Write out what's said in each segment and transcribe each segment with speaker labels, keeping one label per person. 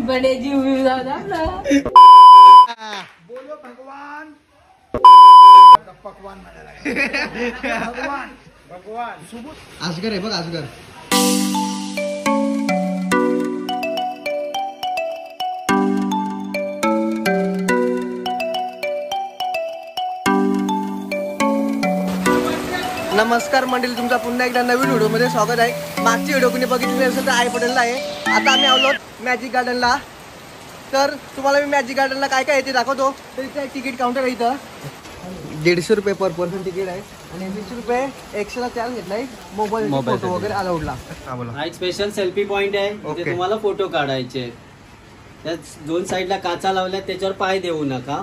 Speaker 1: बड़े जीव भी ज्यादा
Speaker 2: बोलो भगवान पकवान म्हणायला भगवान भगवान
Speaker 3: आजगर आहे बघ आजगर. नमस्कार मंडळी, तुमचा पुन्हा एकदा नवीन व्हिडिओमध्ये स्वागत आहे. मागची व्हिडिओ कोणी बघितली असेल तर आई पटेलला आहे. आता आम्ही आलो मॅजिक गार्डनला. तर तुम्हाला मी मॅजिक गार्डनला काय काय आहे ते दाखवतो. तर इथं एक तिकीट काउंटर आहे. इथं 150 रुपये पर पर्सन तिकीट आहे आणि 20 रुपये एक्स्ट्रा चार्ज घेतलाय मोबाईल फोटो वगैरे अलाउडला. हा बोला.
Speaker 4: हा एक स्पेशल सेल्फी पॉइंट आहे जिथे तुम्हाला फोटो काढायचे. त्या दोन साइडला काचा लावल्या, त्याच्यावर पाय देऊ नका.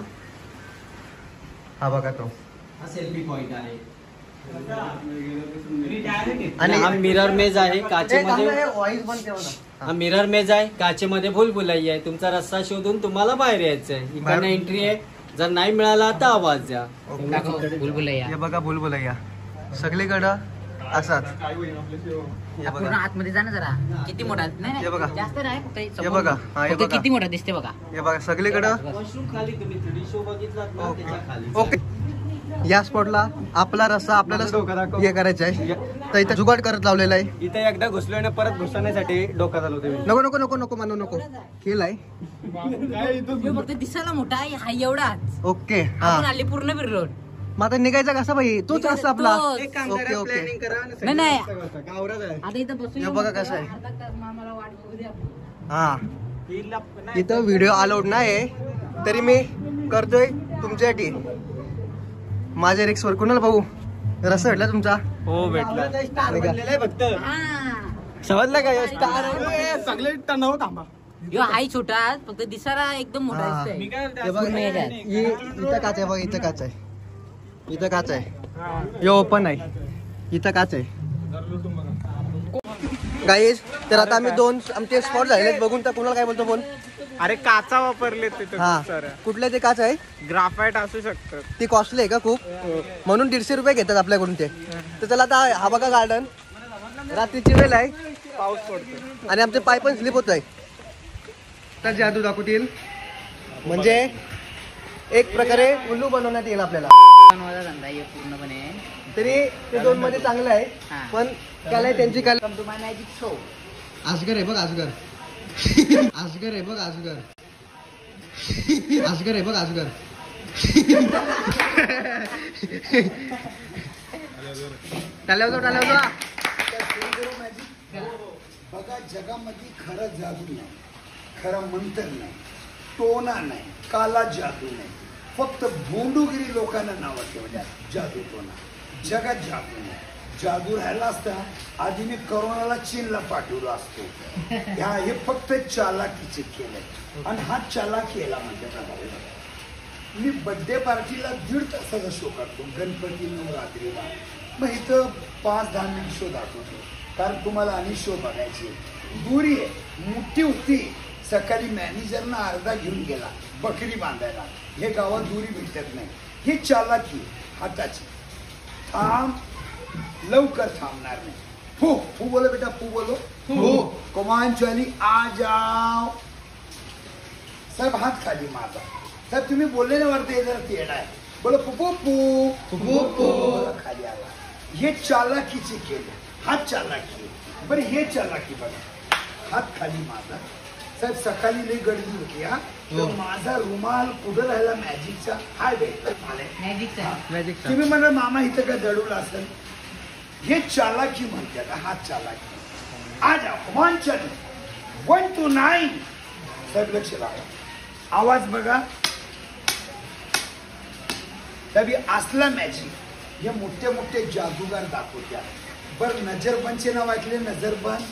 Speaker 4: हा
Speaker 3: बघा तो
Speaker 4: हा सेल्फी पॉइंट आहे. आणि हा मिरर मेज आहे काचेमध्ये. हा मिरर मेज आहे काचेमध्ये. भूलभुलैया आहे. तुमचा रस्ता शोधून तुम्हाला बाहेर यायचं आहे. इकडनं एंट्री आहे. जर नाही मिळाला तर आवाज द्या.
Speaker 1: भूलभुलैया
Speaker 3: हे बघा भूलभुलैया सगळीकडं असाच.
Speaker 1: पूर्ण आतमध्ये जा ना जरा. किती मोठा नाही
Speaker 3: हे बघा.
Speaker 1: जास्त नाही
Speaker 3: हे बघा. हे बघा
Speaker 1: किती मोठा दिसते बघा.
Speaker 3: हे बघा सगळीकडं.
Speaker 4: वॉशरूम खाली तुम्ही 3D शो बघितलात ना त्याच्या खाली.
Speaker 3: ओके. या स्पॉटला आपला रस्ता आपल्याला हे करायचं आहे. तर इथं जुगाड करत लावलेला आहे.
Speaker 4: इथे एकदा घुसल्याने परत घुसण्यासाठी डोका चालवते.
Speaker 3: नको नको नको नको मानू नको. खेळ आहे
Speaker 1: फक्त दिसायला मोठा आहे. हा एवढाच.
Speaker 3: ओके.
Speaker 1: आपण आले पूर्ण फिरलो.
Speaker 3: मग आता निघायचा कसा भाई? तोच रस्ता आपला.
Speaker 1: तोच.
Speaker 3: Okay okay.
Speaker 1: नाही नाही आता इथं बसून
Speaker 3: हे बघा कसं आहे.
Speaker 1: मला वाट बघू दे.
Speaker 3: हा इथं व्हिडिओ अलाउड नाही तरी मी करतोय तुमच्यासाठी. माझ्या रिक्स वर. कुणाला भाऊ रस्ता भेटला तुमचा?
Speaker 4: हो भेटला. फक्त
Speaker 3: समजलं का?
Speaker 4: सगळे टनाव थांबा.
Speaker 1: यो हाय छोटा फक्त दिसायला एकदम मोठा दिसतोय.
Speaker 3: इथं काच आहे बघा. इथं काच आहे. इथं काच आहे. हे ओपन आहे. इथं काच आहे गाईज. तर आता आम्ही दोन आमचे स्पॉट झालेले बघून. तर कुणाला काय बोलतो बोल.
Speaker 4: अरे काचा वापरले तिथे.
Speaker 3: कुठले ते काच आहे?
Speaker 4: ग्राफाईट असू शकतं.
Speaker 3: ती कॉस्टली आहे का खूप? म्हणून 150 रुपये घेतात आपल्याकडून ते. तर त्याला आता हा बघा गार्डन. रात्रीची वेळ आहे.
Speaker 4: पाऊस पडतो
Speaker 3: आणि आमचे पाय पण स्लिप होत आहे. तर जादू दाखवतील म्हणजे एक प्रकारे उल्लू बनवण्यात येईल आपल्याला.
Speaker 1: पूर्णपणे
Speaker 3: तरी ते 2 मध्ये चांगलं आहे. पण त्याला त्यांची काय
Speaker 1: मॅजिक शो.
Speaker 3: आजगर आहे बघ आजगर. आजगर आहे बघ आजगर. आजगर आहे बघ आजगर. टाळ्या वाजवा टाळ्या वाजवा.
Speaker 2: बघा जगामध्ये खरं जादू नाही, खरं मंत्र नाही, टोना नाही, काला जादू नाही. फक्त भोंडूगिरी लोकांना नावं ठेवल्यात जादू टोना. जगात जादू नाही. जादू राहिला असता आधी मी करोनाला चीनला पाठवलो असतो. हे फक्त चालाकीचे केलंय. आणि हा चालाकीला म्हणतात. मी बर्थडे पार्टीला 1.5 तासाचा शो करतो. गणपती नवरात्रीला मग इथं 5-10 मिनिट शो दाखवतो. कारण तुम्हाला आणि शो बघायचे. दुरी आहे मोठी होती. सकाळी मॅनेजरना अर्धा घेऊन गेला बकरी बांधायला. हे गावात दुरी भेटत नाही. ही चालाकी हाताची. थांब लवकर थांबणार नाही. फू फू बोलो बेटा. फू बोलो. फू कमान चली आ जाओ. साहेब हात खाली माझा. साहेब तुम्ही बोलले ना वरती जरा तेडा आहे. बोलो पुपू पू खाली आला. हे चालाकीचे केले. हात चालाकी. बरं हे चालाकी बघा. हात खाली माझा. साहेब सकाळी लई गर्दी होती. हा तर माझा रुमाल कुठं राहिला मॅजिकचा. हा भेटला मॅजिकचा. तुम्ही म्हणा मामा इथं काय दडवलं असेल. हे चालाकी म्हणतात. हात चालाकी. आ जाओ कमान चल. 1 to 9. साहेब लक्ष लावा. आवाज बघा. साहेब असला मॅजिक हे मोठे मोठे जादूगार दाखवत्या. बरं नजरबनचे नाव ऐकले? नजरबन.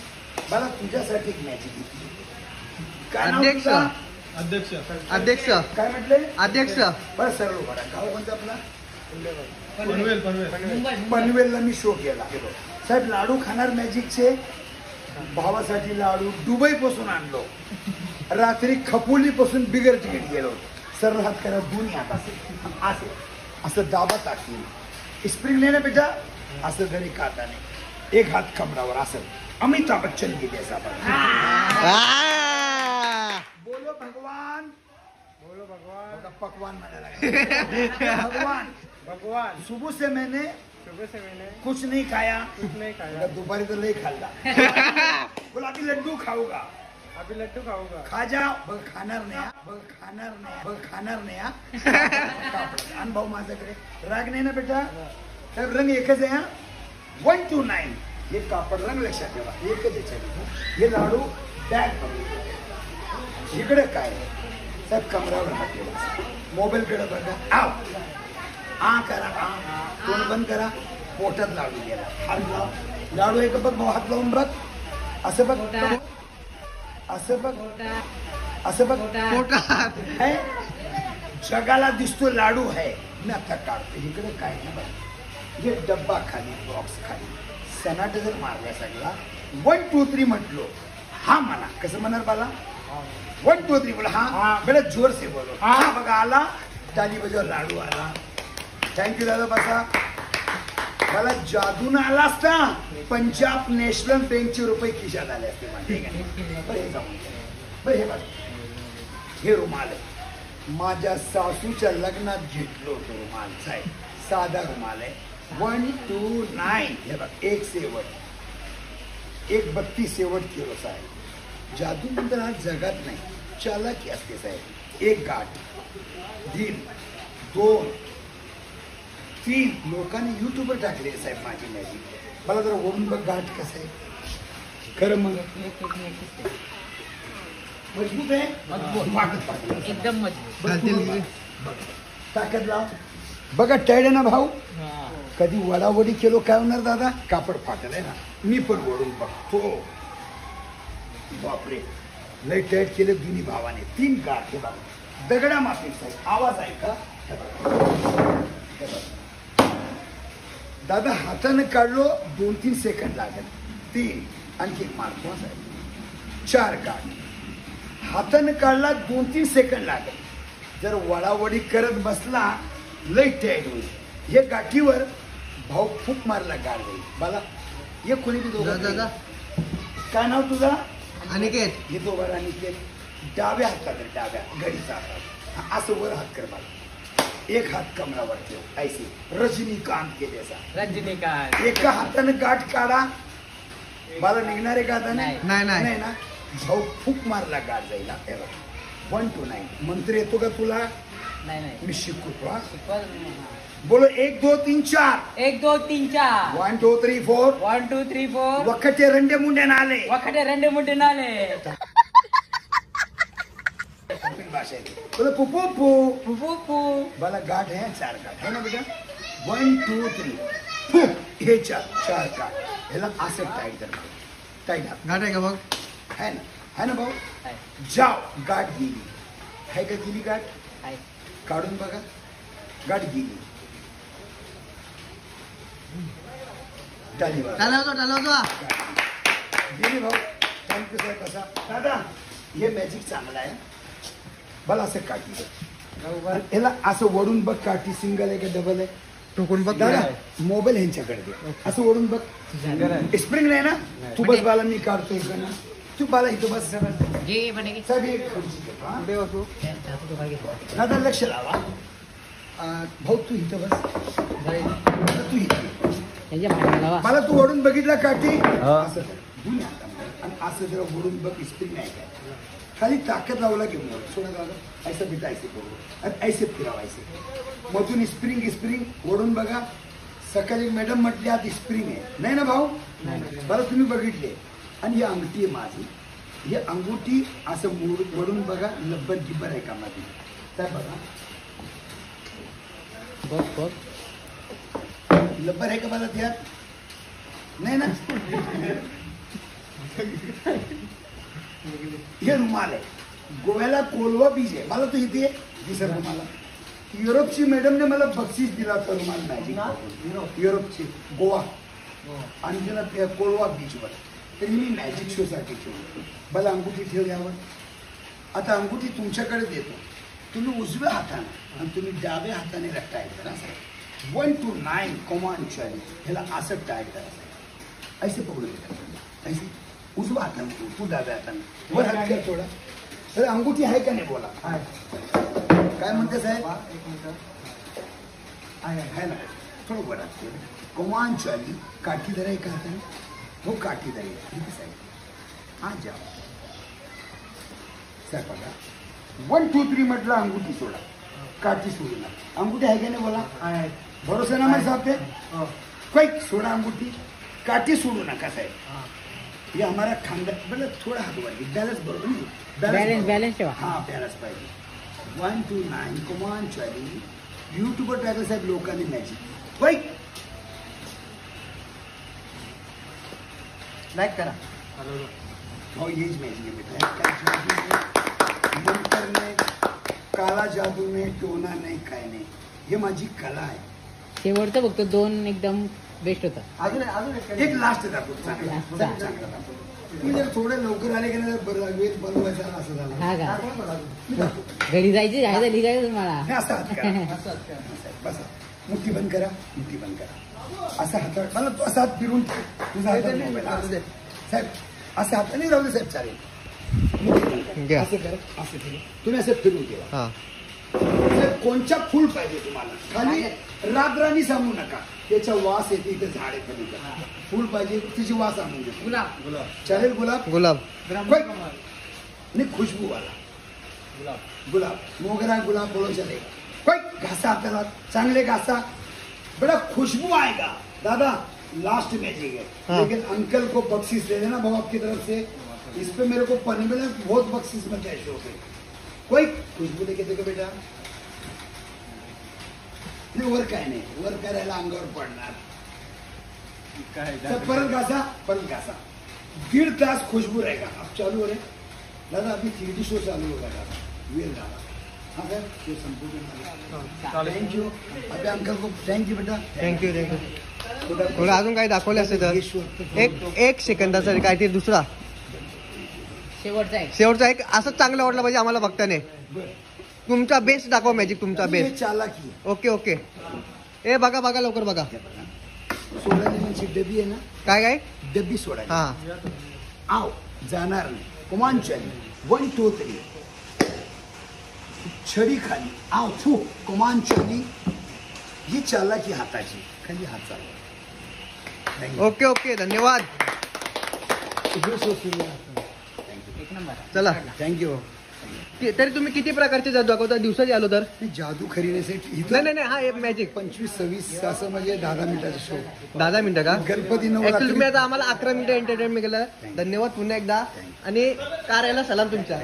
Speaker 2: मला तुझ्यासाठी एक मॅजिक घेतली. काय
Speaker 3: अध्यक्ष
Speaker 2: अध्यक्ष
Speaker 3: अध्यक्ष
Speaker 2: काय म्हटले?
Speaker 3: अध्यक्ष.
Speaker 2: बरं सरळ बघा. गाव कोणतं आपला? पनवेलला मी शो केला. साहेब लाडू खाणार मॅजिकचे. भावासाठी लाडू दुबई पासून आणलो. रात्री खपोली पासून बिगर तिकीट गेलो. सरळ हात करा. दोन्ही हात असे असं दाबा टाकतील. स्प्रिंग नाही ना बेटा. असं घरी खाता नाही. एक हात कमरावर असं. अमिताभ बच्चन गेले असा. पकवान म्हणायला भगवान
Speaker 5: भगवान
Speaker 2: सुबह से मैंने कुछ नहीं खाया दुपारी तो नहीं खाल्ला बोला अभी लड्डू खाऊंगा खा जा बघ खाणार नाही अनुभव माझ्याकडे राग नाही ना बेटा तर रंग एकच आहे 1 to 9 हे कापड रंग लक्षात ठेवा एकच याच्यात हे लाडू बॅग इकडे काय साहेब कमरावर हात ठेवा मोबाईल कडे बघा आव करा तोंड बंद करा पोटात लाडू गेला हात लाव लाडू एक बघ भाऊ हात लावून बघ असं बघ असं बघ पोटात है जगाला दिसतो लाडू है मी आता काढतो इकडे काय ना बघ हे डब्बा खाली बॉक्स खाली सनाट जर मारला सगळा 1 2 3 म्हटलो हा म्हणा कसं म्हणणार बाला 1 2 3 बोला हा बेटा जोर से बोलो हा बघा आला ताली बजाव लाडू आला थँक्यू दादा बसा मला जादून आला असता पंजाब नॅशनल बँकचे रुपये खिशात आले असते हे रुमाल आहे माझ्या सासूच्या लग्नात घेतलो होतो रुमाल साहेब साधा रुमाल आहे 1 to 9 हे बघ एक शेवट एक 32 शेवट केलो साहेब जादू नंतर आज जगात नाही चालाकी असते साहेब एक गाठ 3 2 3 लोकांनी युट्यूबवर टाकले साहेब माझी मॅजिक मला जरा वरून बघ गाठ कसं आहे खरं मग मजबूत आहे
Speaker 1: एकदम मजबूत
Speaker 2: ताकद लाव बघा टॅड ना भाऊ कधी वडावडी केलो काय होणार दादा कापड फाटल आहे ना मी पण वडून बघतो बापरे लय टॅट केले दोन्ही भावाने 3 गाठ हे बाबा दगडा माफी साहेब आवाज ऐका दादा हाताने काढलो 2-3 सेकंद लागेल 3 आणखी मारतो साहेब 4 गाठ हाताने काढला 2-3 सेकंड लागेल जर वडावडी करत बसला लय टॅट होईल हे गाठीवर भाऊ फूक मारला गाड जाईल मला हे कोणी बी दोघं काय नाव तुझा
Speaker 3: अनिकेत
Speaker 2: हे दोघं अनिकेत डाव्या हातात डाव्या घडीचा हातात असं वर हात कर मला एक हात कमरावर ठेव ऐसी रजनीकांत केले असा
Speaker 1: रजनीकांत
Speaker 2: एका हाताने गाठ काढा मला निघणारे का आता
Speaker 3: नाही
Speaker 2: ना भाऊ फूक मारला गाठ जाईल 1 to 9 मंत्र येतो का तुला
Speaker 1: नाही
Speaker 2: मी शिकवतो हा बोलो 1 2 3 4
Speaker 1: 1 2 3 4
Speaker 2: 1 2 3 4
Speaker 1: 1 2 3 4
Speaker 2: वखटे रंडे मुंडे नाले
Speaker 1: वखटे रंडे मुंडे नाले
Speaker 2: भाषा आहे बोलो पुपू पू
Speaker 1: फुफू
Speaker 2: मला गाठ है 4 गाठ है ना बेटा 1 2 3 हे 4 गाठ ह्याला असं टाईट कर टाईट
Speaker 3: गाठ आहे का बघ
Speaker 2: है ना भाऊ जाओ गाठ गेली है का गेली गाठ काढून बघा गाठ गेली
Speaker 3: चालवतो
Speaker 2: गेली भाऊ थँक्यू साहेब कसा दादा हे मॅजिक चांगलं आहे मला असं काठी ह्याला असं वडून बघ काठी सिंगल आहे का डबल आहे
Speaker 3: टोकून बघ
Speaker 2: दादा मोबाईल ह्यांच्याकडे दे असं वडून बघ स्प्रिंग नाही ना तू बस बाला मी काढतो इकडनं तू बाला इथं बस
Speaker 1: जे बनेगी
Speaker 2: साहेब एक खुर्ची घेतो हा.
Speaker 3: पुढे बसू
Speaker 2: दादा लक्ष लावा भाऊ तू इथं बस तू इथे मला तू ओढून बघितला काठी असं कर. दोन्ही हातामध्ये. आणि असं जरा ओढून बघ स्प्रिंग नाही काय खाली ताकद लावला की मोड सोडा दादा ऐसा बेटा ऐसे करू आणि ऐसे फिरावायचे मधून स्प्रिंग ओढून बघा सकाळी मॅडम म्हटली आत स्प्रिंग आहे नाही ना भाऊ मला तुम्ही बघितले आणि ही अंगठी आहे माझी ही अंगुठी असं मोडून बघा लब्बर गिब्बर आहे का माझी काय बघा लब्बर आहे का मला त्यात नाही ना हे रुमाल आहे गोव्याला कोलवा बीज आहे मला तो इथे दिसत मला युरोपची मॅडमने मला बक्षीस दिला होता रुमाल मॅजिक युरोपची गोवा आणि त्याला त्या कोलवा बीचवर तरी मी मॅजिक शो साठी ठेवलो मला अंगुठी ठेव यावर आता अंगुठी तुमच्याकडे देतो तुम्ही उजव्या हाताने आणि तुम्ही डाव्या हाताने टाईट करा 1 to 9 कमान चाली ह्याला असं टाईट करा ऐसे पकडू देता ऐसे उजव्या हाताने तू डाव्या हाताने वर हात कर थोडा तर अंगुठी आहे का नाही बोला काय म्हणते साहेब?
Speaker 3: एक मिनिट
Speaker 2: है ना थोडं बरं कमान चाली काठी धराई का हाताने हो काठी धराई ठीक आहे साहेब. हा जाओ साहेब बघा 1 2 3 म्हटलं अंगुठी सोडा काठी सोडू नका. अंगुठी आहे का नाही बोला?
Speaker 3: आहे.
Speaker 2: भरोसा ना माझ्या साहब ते
Speaker 3: हो.
Speaker 2: क्विक सोडा अंगूठी काटी सोडू नका साहेब. ये हमारा खानदान मतलब थोड़ा हाथ वाली बैलेंस बरोबर नहीं
Speaker 1: बैलेंस ठेवा.
Speaker 2: हाँ बैलेंस पाहिजे. 1 2 9 कमान चाली यूट्यूबवर टाकलं साहेब लोकांनी मॅजिक क्विक
Speaker 3: लाईक करा.
Speaker 2: हो येच मॅजिक आहे बेटा. काय जादू नाही मंत्र नाही काला जादू नाही टोना नाही काय नाही. हे माझी कला आहे.
Speaker 1: शेवटचं फक्त 2 एकदम बेस्ट होता.
Speaker 3: अजून
Speaker 2: एक लास्ट दाखवतो चांगला चांगला दाखवतो. तुम्ही जर थोडे लवकर आले की नाही बरं वेळ बनवायचा असं झालं.
Speaker 1: हा का?
Speaker 2: मी दाखवतो.
Speaker 1: घरी जायची झाली काय तुम्हाला?
Speaker 2: हे असं हात करा बसा मुठी बंद करा मुठी बंद करा. असं हातावर मला तो असा हात फिरून तुझा हातात मोबाईल हा. साहेब असं हाताने राहू दे साहेब चालेल. मुठी बंद करा असं करा असं फिरून तुम्ही असं फिरून ठेवा. साहेब कोणच्या फुल पाहिजे तुम्हाला? खाली रातराणी सांगू नका त्याचा वास येते इथे झाड आहे फुल पाहिजे त्याची वास आणून देतो. गुलाब चालेल गुलाब
Speaker 3: गुलाब
Speaker 2: नाही खुशबूवाला गुलाब मोगरा गुलाब बोलो चले. कोई घासा आपल्याला चांगले घासा बड़ा खुशबू आएगा. दादा लास्ट मैजिक है लेकिन अंकल को बख्शीश दे देना बाबा की तरफ से. इस पे मेरे को पन्ने में बहुत बख्शीश में कैश हो गई. कोई खुशबू लेके देखो बेटा. नाही वर काय नाही वर करायला अंगावर पडणार. परत घासा 1.5 तास खुशबू रहेगा. अब चालू हो रहे दादा अभी 3D शो चालू होगा दादा वेळ झाला. हाँ सर ये संपूर्ण थँक्यू. अभी अंकल को थँक्यू बेटा.
Speaker 3: थँक्यू थोडं अजून काही दाखवलं असेल तर एक सेकंदाचा काय ते दुसरा शेवटचा एक असंच चांगलं वाटलं पाहिजे आम्हाला बघताने. तुमचा बेस्ट दाखवा मॅजिक तुमचा बेस्ट.
Speaker 2: चालाकी
Speaker 3: ओके ओके. ए बघा लवकर बघा.
Speaker 2: सोडायची डबी आहे ना
Speaker 3: काय
Speaker 2: डबी सोडायची.
Speaker 3: हा
Speaker 2: आव जाणार नाही. कमान चाली 1 2 3 छडी खाली आव फू कमान चाली. ही चालाकी हाताची खाली हात चालवा.
Speaker 3: ओके ओके धन्यवाद. चला
Speaker 2: थँक्यू.
Speaker 3: तरी तुम्ही किती प्रकारचे जादू दाखवता दिवसाची आलो तर?
Speaker 2: जादू खरीदेसाठी
Speaker 3: नाही हा एक मॅजिक
Speaker 2: 25-26 असं म्हणजे 10 मिनिटाचा शो.
Speaker 3: 10 मिनिटं का?
Speaker 2: गणपती
Speaker 3: ऍक्च्युली तुम्ही आता आम्हाला 11 मिनिटं एंटरटेनमेंट केलं. धन्यवाद पुन्हा एकदा आणि कार्याला सलाम तुमच्या.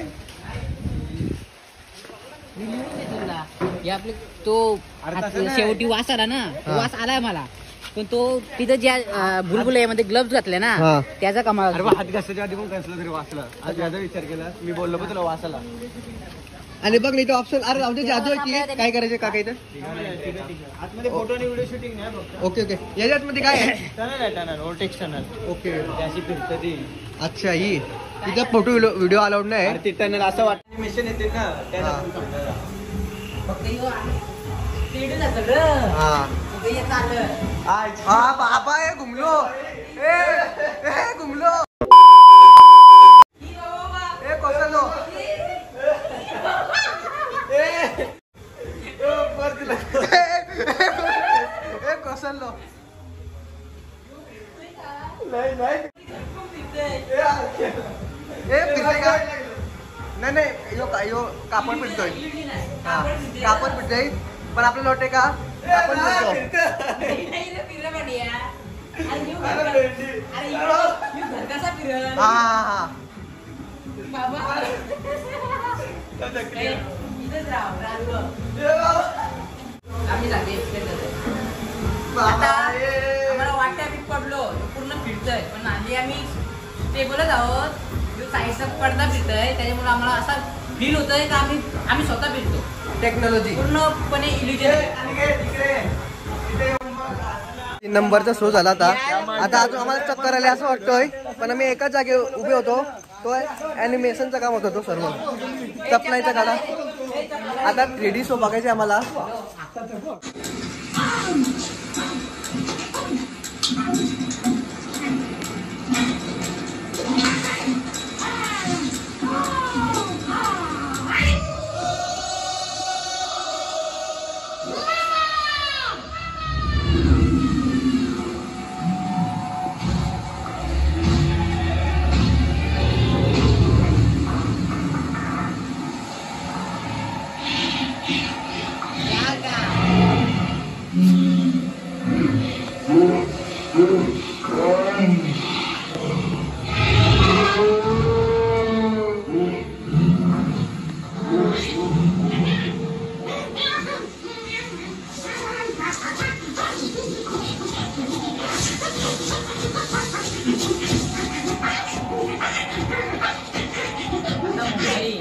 Speaker 1: आपले तो शेवटी वास आला ना वास आलाय मला पण तो तिथं ज्या बुलबुलमध्ये ग्लव्स घातले ना त्याचा कमाल.
Speaker 3: हात घासायच्या आधी पण कसला तरी वाचला. आज याचा विचार केला मी बोललो पण तुला वाचायला. आणि बघ नाही तो ऑप्शन अरे आमच्या जादू आहे की काय करायचे का काही तर
Speaker 4: आतमध्ये फोटो आणि व्हिडिओ शूटिंग नाही फक्त.
Speaker 3: ओके याच्यात मध्ये काय आहे?
Speaker 4: Tunnel ओटेक्स tunnel.
Speaker 3: ओके
Speaker 4: त्याची फिरतं ती.
Speaker 3: अच्छा ही तिथे फोटो व्हिडिओ अलाउड नाही.
Speaker 4: ते टनल असं वाटतं एनिमेशन येते ना त्याला
Speaker 3: हा बाबा हे घुमलो ए घुमलो ए कोसलो ए कोसलो ए फिरते का? नाही यो कापड फिरतोय. हा कापड फिरतोय पण आपलं लोटे का आपण फिरतो. हा
Speaker 1: आम्हाला वाटतं आम्ही पडलो पूर्ण फिरतोय पण आधी आम्ही स्टेबलच आहोत. साईडचा पडदा फिरतोय त्याच्यामुळे आम्हाला असा फील होतोय का आम्ही स्वतः फिरतो.
Speaker 3: टेक्नॉलॉजी
Speaker 1: पूर्णपणे इल्युजन.
Speaker 3: नंबरचा शो झाला आता अजून आम्हाला चक्कर आले असं वाटतोय पण आम्ही एकाच जागे उभे होतो. तो ॲनिमेशनचं काम होतं तो सर्व चपलायचा काढा. आता 3D शो बघायचे आम्हाला.
Speaker 1: नाही.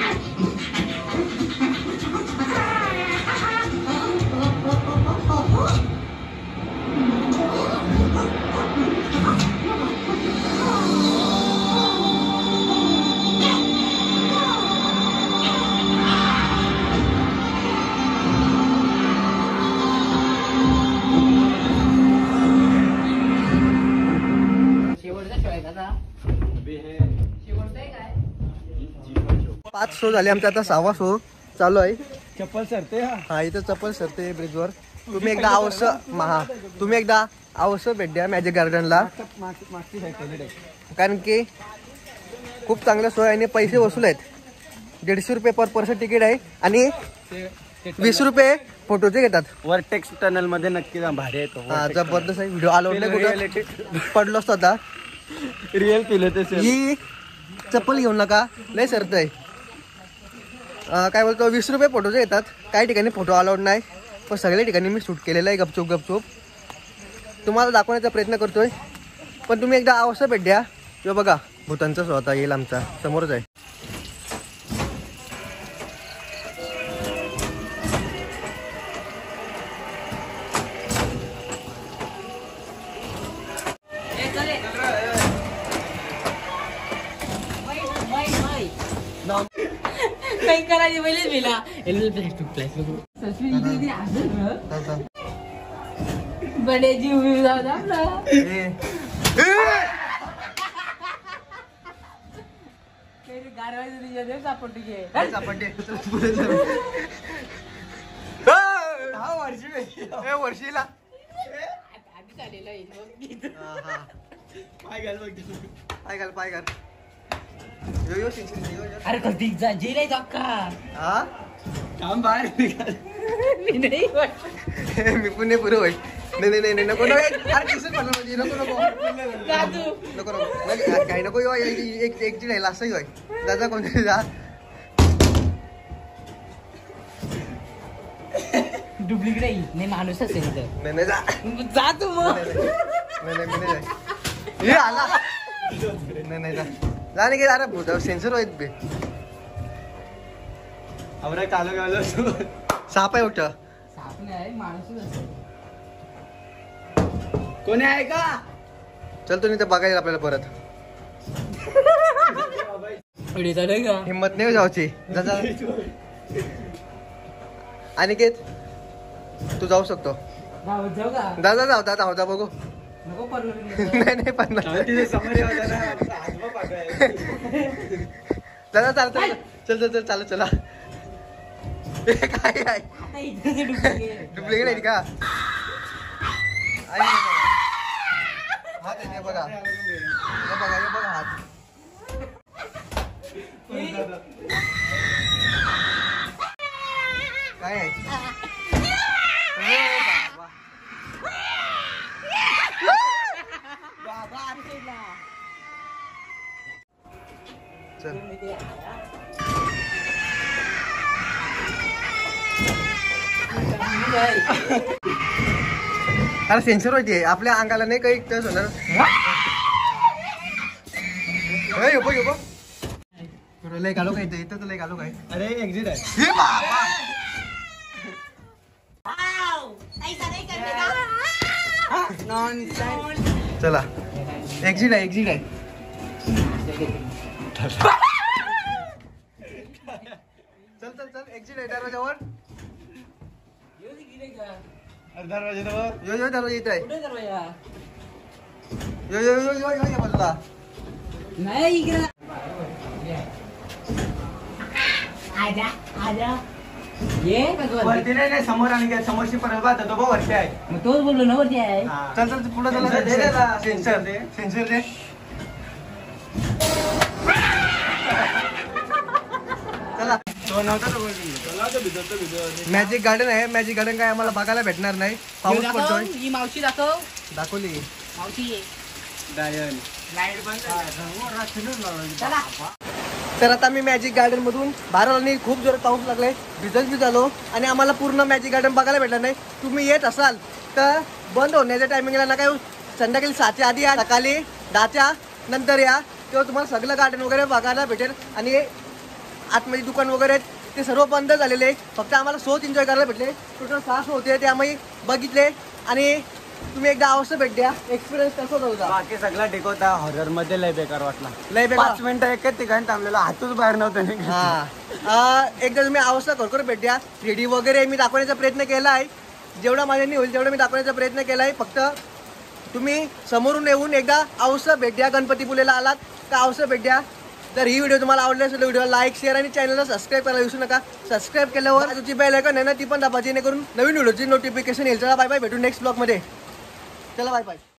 Speaker 1: शेवटचा शिवाय का शेवटचा आहे काय
Speaker 3: 5 शो झाले आमचा, आता 6वा शो चालू आहे.
Speaker 4: चप्पल सरते
Speaker 3: हा इथं चप्पल सरते ब्रिजवर. तुम्ही एकदा अवश्य भेट द्या मॅजिक गार्डनला, कारण की खूप चांगलं सोय आणि पैसे वसूल आहेत. 150 रुपये पर पर्सन तिकीट आहे आणि 20 रुपये फोटोचे घेतात.
Speaker 4: वर्टेक्स टनल मध्ये नक्की जा, भारी येतो.
Speaker 3: हा जबरदस्त आहे. व्हिडिओ आलो नाही कुठं पडलो असतो आता.
Speaker 4: रिअल फील होते.
Speaker 3: ही चप्पल घेऊ नका, लय सरत आहे. काय बोलतो 20 रुपये फोटोचे येतात. काही ठिकाणी फोटो अलाउड नाही, पण सगळ्या ठिकाणी मी शूट केलेलं आहे गपचूप. तुम्हाला दाखवण्याचा प्रयत्न करतोय, पण तुम्ही एकदा अवश्य भेट द्या. किंवा बघा भूतांचा स्वतः येईल आमचा समोरच आहे.
Speaker 1: काही करायची पहिलेच मिला बडे जीव विव जाऊ दे आपला. गाडवायचं तिच्या सापडते घे
Speaker 3: वर्षीला
Speaker 1: आधी चालेल
Speaker 3: पाय घाल.
Speaker 1: अरे कधी जेल आहे का
Speaker 3: हा
Speaker 4: काम बाहेर निघाल.
Speaker 1: मी नाही
Speaker 3: मी पुणे पुरे होईल. नाही नको काही नको एक जी नाही लास्ट होय दादा कोणतरी जा.
Speaker 1: डुप्लिकेट आहे नाही माणूस असेल तर
Speaker 3: नाही
Speaker 1: जा तू मग.
Speaker 3: हे आला नाही जा नाही गेला. अरे भूत सेन्सर होत बे
Speaker 4: आवरा कालो गालो
Speaker 3: साप आहे उठ.
Speaker 1: साप नाही माणूसच असेल.
Speaker 4: कोणी आहे का?
Speaker 3: चल तू नाही तर बघायला आपल्याला परत. हिंमत नाही जाऊची. अनिकेत तू जाऊ शकतो.
Speaker 1: जाऊ का
Speaker 3: जा बघू.
Speaker 1: नको पडलो
Speaker 3: नाही पण चला चला. काय आहे डुप्लिकेट आहे का? हात आहे बघा बघा हात. काय आहे चल. अरे सेन्सर होती आपल्या अंगाला नाही काही टच होणार. लय घालो काय इथं लय घालो काय.
Speaker 4: अरे एक्झिट आहे.
Speaker 3: चला एक्झिट आहे. चल एक्झिट आहे दरवाजावर. दरवाजा येत आहे. यो बाजूला
Speaker 1: नाही इकडे आजा ये
Speaker 4: वरती नाही समोर आणि समोरची परत पाहता तो वरती आहे.
Speaker 1: मग तोच बोललो ना वरती आहे.
Speaker 3: चल पुढे चला. सेन्सर दे. चला मॅजिक गार्डन आहे. मॅजिक गार्डन काय आम्हाला बघायला भेटणार नाही. पाऊस पडतोय.
Speaker 1: ही मावशी
Speaker 3: दाखवली
Speaker 1: मावशी
Speaker 4: लाईट बंद.
Speaker 1: चला.
Speaker 3: तर आता मी मॅजिक गार्डन मधून बाहेर आलो आणि खूप जोरात पाऊस लागलाय. भिजत झालो आणि आम्हाला पूर्ण मॅजिक गार्डन बघायला भेटलं नाही. तुम्ही येत असाल तर बंद होण्याच्या टायमिंगला ना काय संध्याकाळी 7च्या आधी या, सकाळी 10च्या नंतर या, तेव्हा तुम्हाला सगळं गार्डन वगैरे बघायला भेटेल. आणि आतमध्ये दुकान वगैरे आहेत ते सर्व बंद झालेले आहे. फक्त आम्हाला शोच एन्जॉय करायला भेटले. टोटल 6 शो होते ते आम्ही बघितले. आणि तुम्ही एकदा अवश्य भेट द्या. एक्सपिरियन्स कसा होता?
Speaker 5: बाकी सगळा टिकवता हॉरर मध्ये लय बेकार वाटला.
Speaker 3: लय बेकार.
Speaker 5: 5 मिनिटं एकच ठिकाणी थांबलेला हातच बाहेर नव्हतं.
Speaker 3: हा एकदा तुम्ही अवश्य खरोखर भेट द्या. 3D वगैरे मी दाखवण्याचा प्रयत्न केला आहे. जेवढा माझ्याने होईल तेवढा मी दाखवण्याचा प्रयत्न केला आहे. फक्त तुम्ही समोरून येऊन एकदा अवश्य भेट द्या. गणपतीपुळेला आलात तर अवश्य भेट द्या. जर ही व्हिडिओ तुम्हाला आवडली असेल तर व्हिडिओला लाईक शेअर आणि चॅनलला सबस्क्राईब करायला विसरू नका. सबस्क्राईब केल्यावर तुमची बेल आयकॉन आहे ना ती पण दाबा जेणेकरून नवीन व्हिडिओची नोटिफिकेशन येईल. चला बाय बाय, भेटू नेक्स्ट ब्लॉगमध्ये. चला बाय बाय.